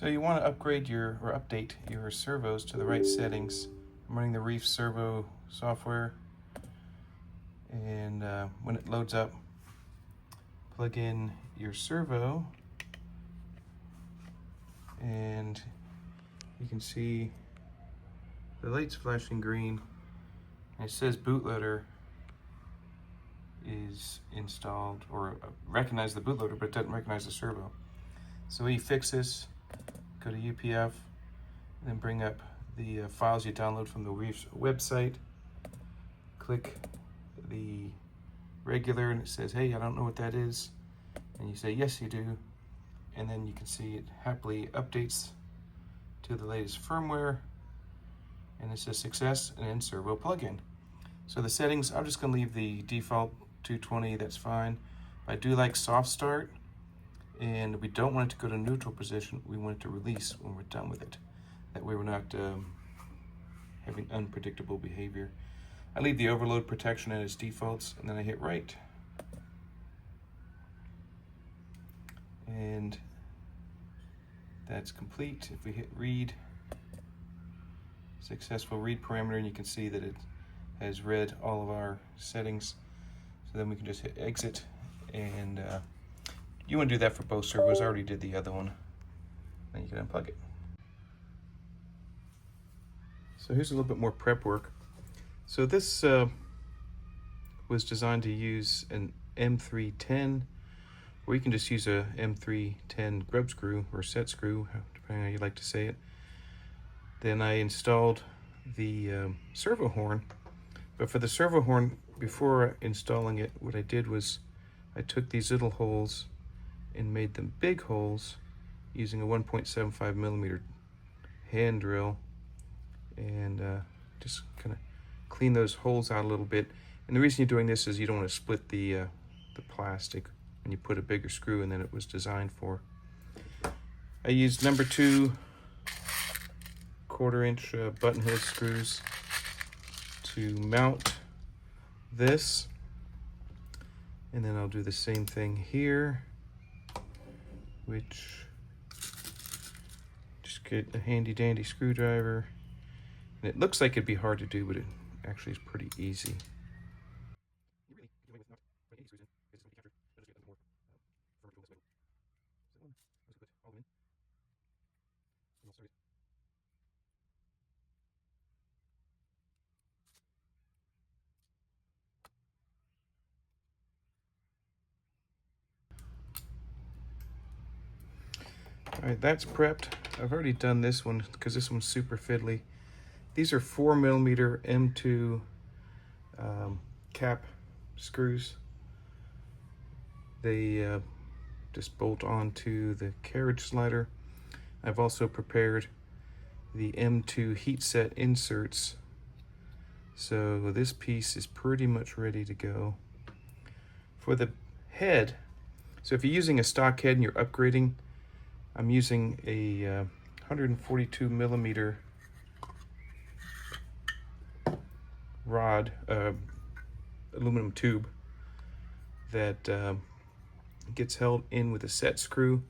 So you want to upgrade or update your servos to the right settings. I'm running the Reef Servo software, and when it loads up, plug in your servo, and you can see the light's flashing green, and it says bootloader is installed, or recognize the bootloader, but it doesn't recognize the servo. So we fix this. Go to UPF, and then bring up the files you download from the Reef's website. Click the regular, and it says, hey, I don't know what that is. And you say, yes, you do. And then you can see it happily updates to the latest firmware. And it says success, and then servo plugin. So the settings, I'm just going to leave the default 220, that's fine. I do like soft start. And we don't want it to go to neutral position. We want it to release when we're done with it. That way we're not having unpredictable behavior. I leave the overload protection at its defaults, and then I hit right. And that's complete. If we hit read, successful read parameter, and you can see that it has read all of our settings. So then we can just hit exit, and you want to do that for both servos. I already did the other one. Then you can unplug it. So here's a little bit more prep work. So this was designed to use an M310, or you can just use a M310 grub screw or set screw, depending on how you like to say it. Then I installed the servo horn. But for the servo horn, before installing it, what I did was I took these little holes and made them big holes using a 1.75 millimeter hand drill, and just kind of clean those holes out a little bit. And the reason you're doing this is you don't want to split the plastic when you put a bigger screw in than it was designed for. I used number 2 1/4-inch button head screws to mount this, and then I'll do the same thing here, which just get a handy dandy screwdriver. And it looks like it'd be hard to do, but it actually is pretty easy. All right, that's prepped. I've already done this one because this one's super fiddly. These are 4 millimeter M2 cap screws. They just bolt onto the carriage slider. I've also prepared the M2 heat set inserts. So this piece is pretty much ready to go. For the head, so if you're using a stock head and you're upgrading, I'm using a 142 millimeter rod, aluminum tube that gets held in with a set screw.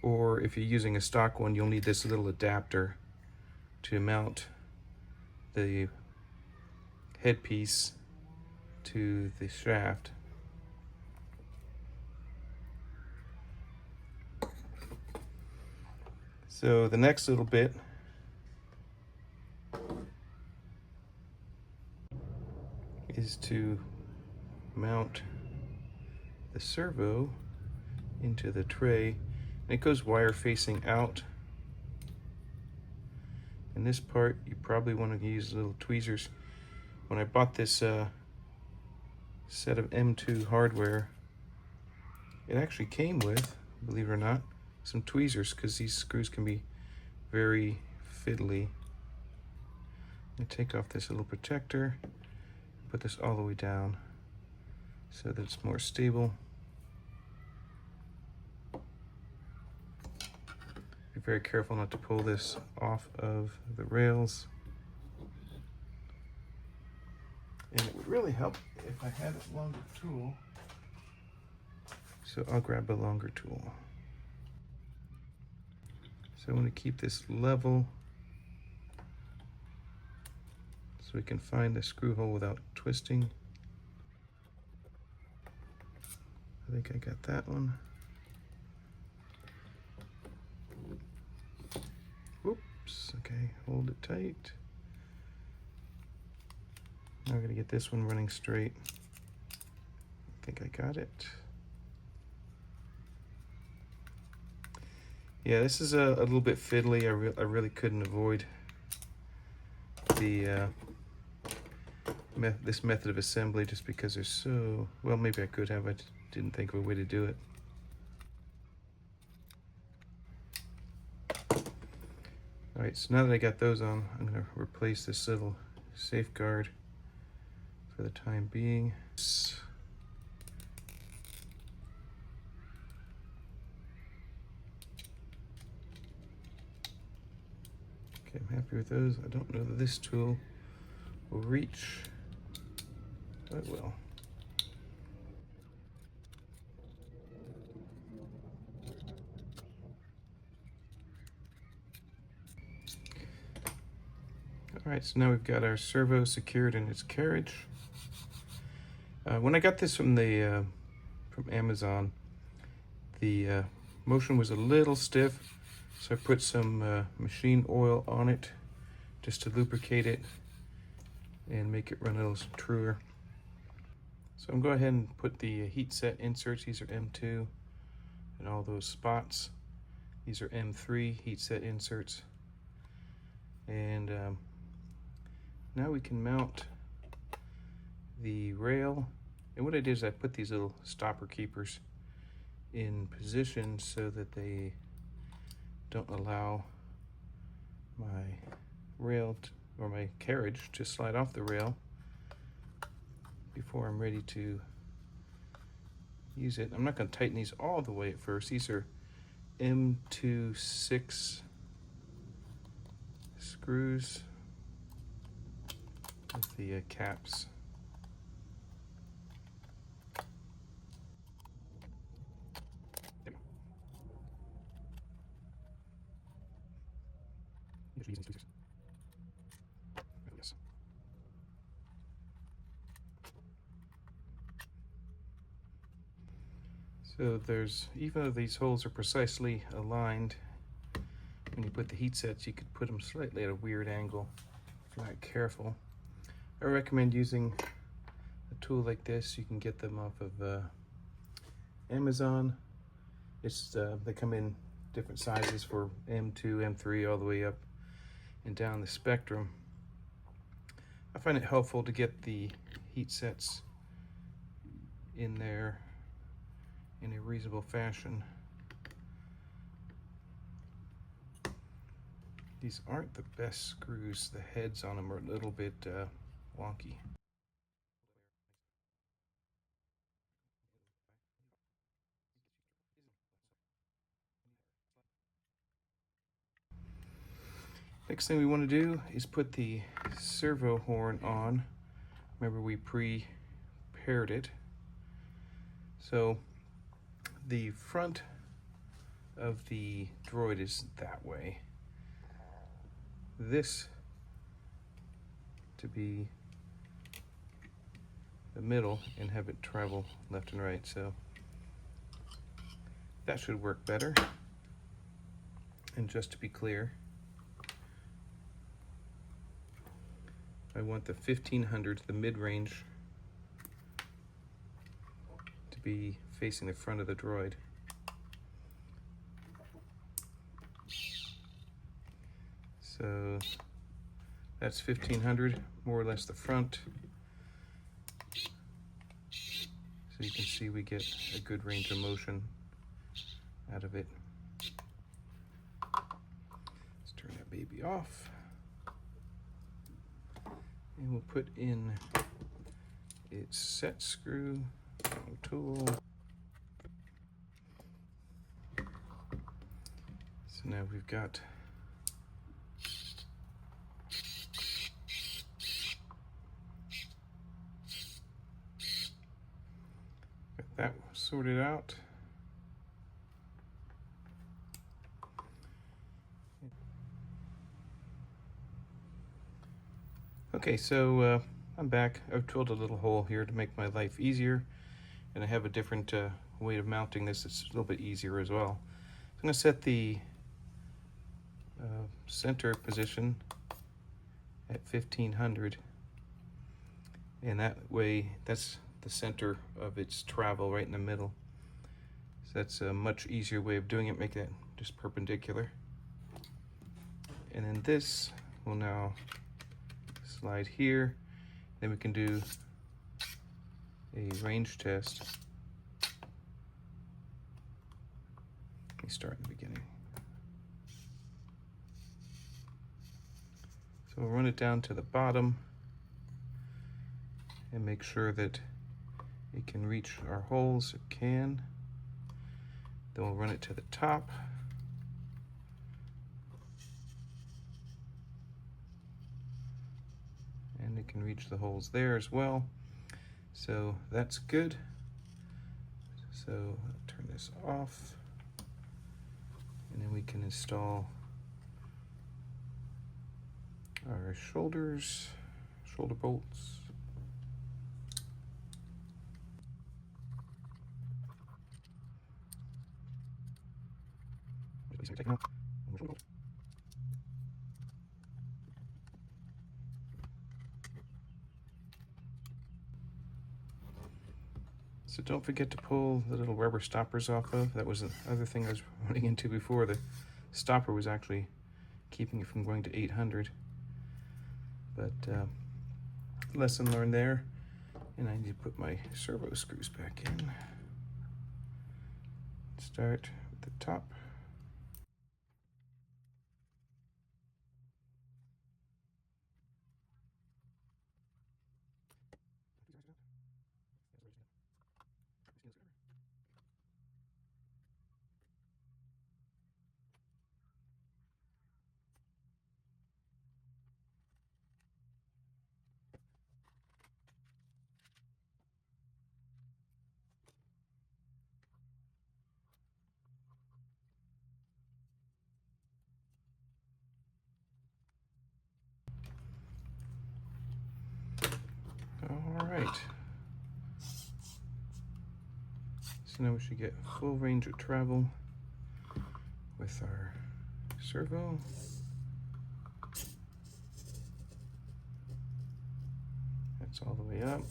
Or if you're using a stock one, you'll need this little adapter to mount the headpiece to the shaft. So the next little bit is to mount the servo into the tray, and it goes wire facing out. And this part you probably want to use little tweezers. When I bought this set of M2 hardware, it actually came with, believe it or not, some tweezers, because these screws can be very fiddly. I take off this little protector, put this all the way down so that it's more stable. Be very careful not to pull this off of the rails. And it would really help if I had a longer tool. So I'll grab a longer tool. So I want to keep this level so we can find the screw hole without twisting. I think I got that one. Oops, okay, hold it tight. Now I'm gonna get this one running straight. I think I got it. Yeah, this is a little bit fiddly. I really couldn't avoid the this method of assembly just because they're so, well, maybe I could have, I didn't think of a way to do it. All right, so now that I got those on, I'm gonna replace this little safeguard for the time being. Okay, I'm happy with those. I don't know that this tool will reach, but it will. All right, so now we've got our servo secured in its carriage. When I got this from Amazon, the motion was a little stiff, so I put some machine oil on it just to lubricate it and make it run a little truer. So I'm going to go ahead and put the heat set inserts. These are M2 and all those spots. These are M3 heat set inserts. And now we can mount the rail. And what I did is I put these little stopper keepers in position so that they don't allow my rail or my carriage to slide off the rail before I'm ready to use it. I'm not going to tighten these all the way at first. These are M26 screws with the caps. Yes. So there's, even though these holes are precisely aligned, when you put the heat sets, you could put them slightly at a weird angle if you're not careful. I recommend using a tool like this. You can get them off of Amazon. It's they come in different sizes for M2, M3, all the way up and down the spectrum. I find it helpful to get the heat sets in there in a reasonable fashion. These aren't the best screws. The heads on them are a little bit wonky. Next thing we want to do is put the servo horn on. Remember, we pre-paired it. So the front of the droid is that way. This to be the middle and have it travel left and right. So that should work better. And just to be clear, I want the 1500, the mid-range, to be facing the front of the droid. So that's 1500, more or less the front. So you can see we get a good range of motion out of it. Let's turn that baby off. And we'll put in its set screw, tool. So now we've got that sorted out. Okay, so I'm back. I've drilled a little hole here to make my life easier, and I have a different way of mounting this. It's a little bit easier as well. I'm going to set the center position at 1500, and that way that's the center of its travel right in the middle. So that's a much easier way of doing it. Make that just perpendicular. And then this will now slide here. Then we can do a range test. Let me start in the beginning. So we'll run it down to the bottom and make sure that it can reach our holes. It can. Then we'll run it to the top. And it can reach the holes there as well. So that's good. So I'll turn this off. And then we can install our shoulder bolts. So don't forget to pull the little rubber stoppers off of. That was the other thing I was running into before. The stopper was actually keeping it from going to 800. But lesson learned there. And I need to put my servo screws back in. Start at the top. All right. So now we should get full range of travel with our servo. That's all the way up.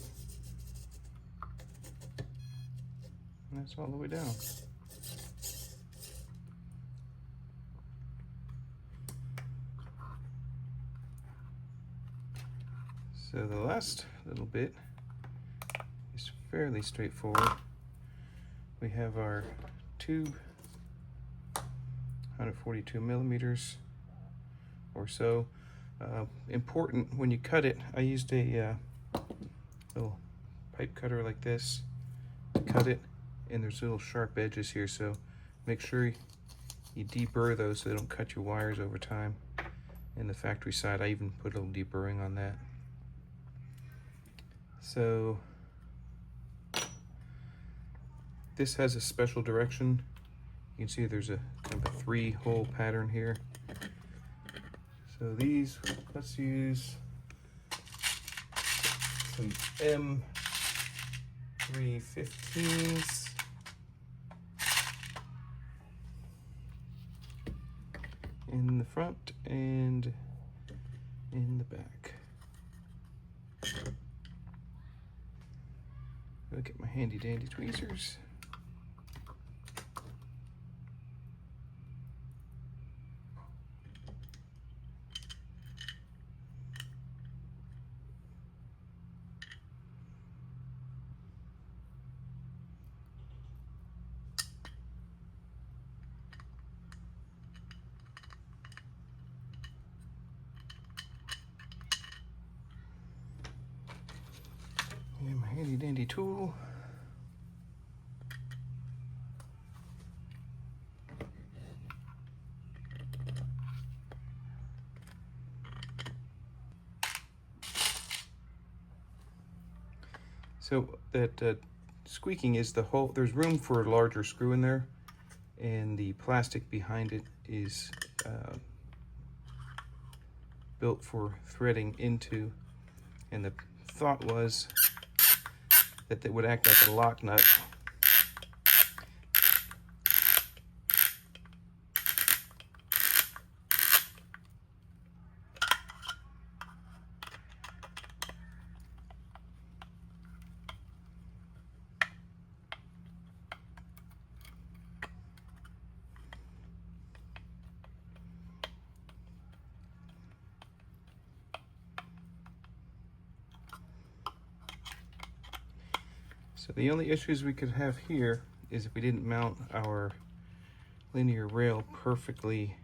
And that's all the way down. So the last little bit is fairly straightforward. We have our tube, 142 millimeters or so. Important when you cut it, I used a little pipe cutter like this to cut it, and there's little sharp edges here, so make sure you deburr those so they don't cut your wires over time. In the factory side, I even put a little deburring on that. So this has a special direction. You can see there's a kind of a 3-hole pattern here. So these, let's use some M315s. In the front and in the back. I'll get my handy dandy tweezers. And my handy dandy tool. So that squeaking is the hole. There's room for a larger screw in there, and the plastic behind it is built for threading into And the thought was that it would act like a lock nut. So the only issues we could have here is if we didn't mount our linear rail perfectly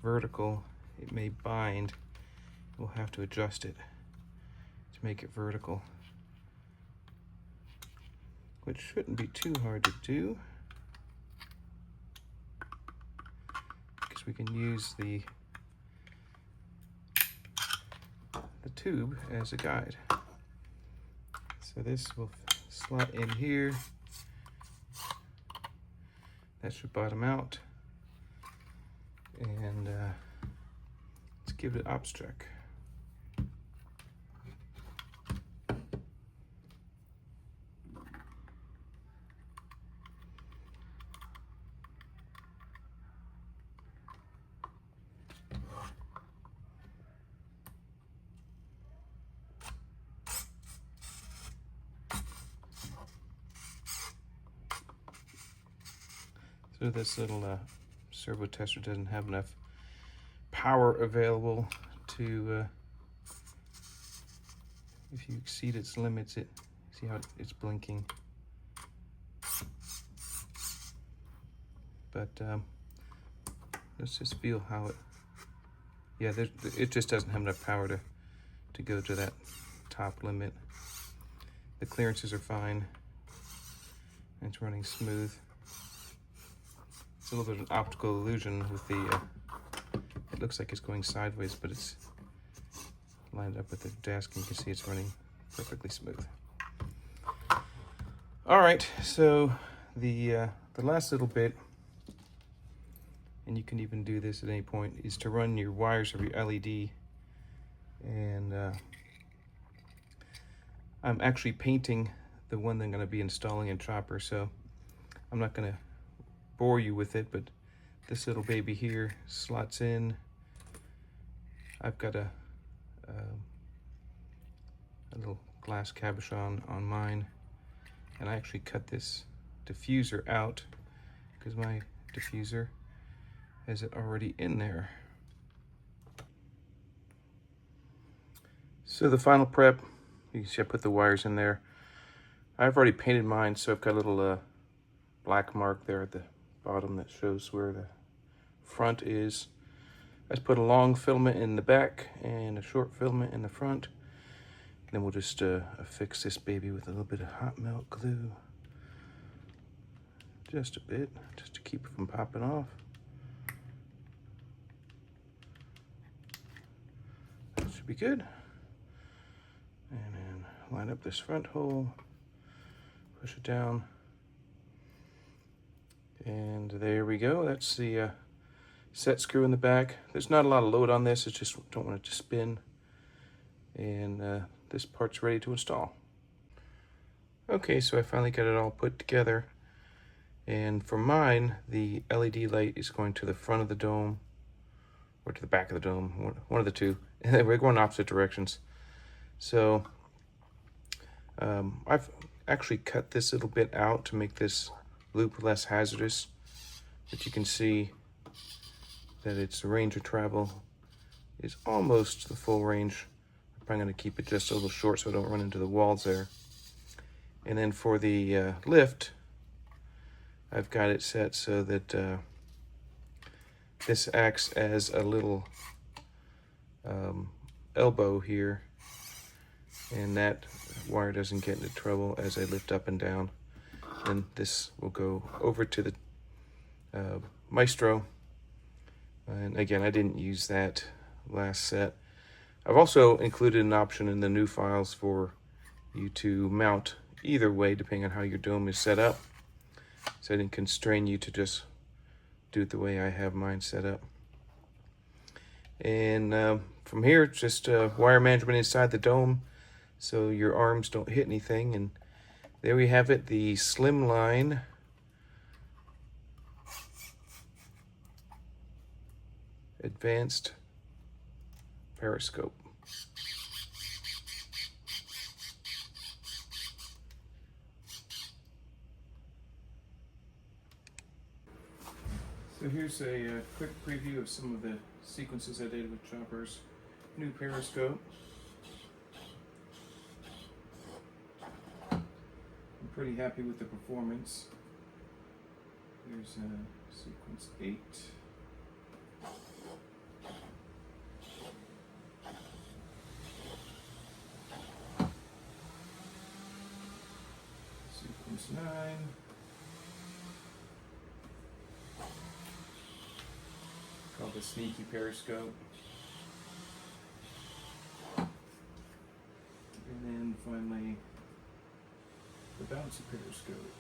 vertical, it may bind. We'll have to adjust it to make it vertical, which shouldn't be too hard to do because we can use the tube as a guide. So this will slot in here. That should bottom out. And let's give it an ops check. So this little servo tester doesn't have enough power available to, if you exceed its limits, see how it's blinking. But let's just feel how it just doesn't have enough power to go to that top limit. The clearances are fine. It's running smooth. It's a little bit of an optical illusion with the, it looks like it's going sideways, but it's lined up with the desk and you can see it's running perfectly smooth. All right, so the last little bit, and you can even do this at any point, is to run your wires of your LED. And I'm actually painting the one that I'm going to be installing in Chopper, so I'm not going to bore you with it, but this little baby here slots in. I've got a little glass cabochon on mine, and I actually cut this diffuser out because my diffuser has it already in there. So the final prep, you see I put the wires in there. I've already painted mine, so I've got a little black mark there at the bottom that shows where the front is. I just put a long filament in the back and a short filament in the front. And then we'll just affix this baby with a little bit of hot melt glue. Just a bit, just to keep it from popping off. That should be good. And then line up this front hole, push it down. And there we go. That's the set screw in the back. There's not a lot of load on this. I just don't want it to spin. And this part's ready to install. Okay, so I finally got it all put together. And for mine, the LED light is going to the front of the dome or to the back of the dome, one of the two. And we're going opposite directions. So I've actually cut this little bit out to make this loop less hazardous, but you can see that its range of travel is almost the full range. I'm probably going to keep it just a little short so I don't run into the walls there. And then for the lift, I've got it set so that this acts as a little elbow here, and that wire doesn't get into trouble as I lift up and down. And this will go over to the Maestro. And again, I didn't use that last set. I've also included an option in the new files for you to mount either way, depending on how your dome is set up. So I didn't constrain you to just do it the way I have mine set up. And from here, it's just wire management inside the dome so your arms don't hit anything. And there we have it, the Slimline Advanced Periscope. So here's a quick preview of some of the sequences I did with Chopper's new periscope. I'm pretty happy with the performance. Here's sequence 8. Sequence 9. Called the Sneaky Periscope. And then finally, the Bouncy Periscope.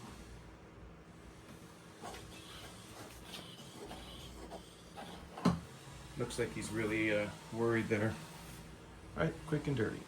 Looks like he's really worried there. All right, quick and dirty.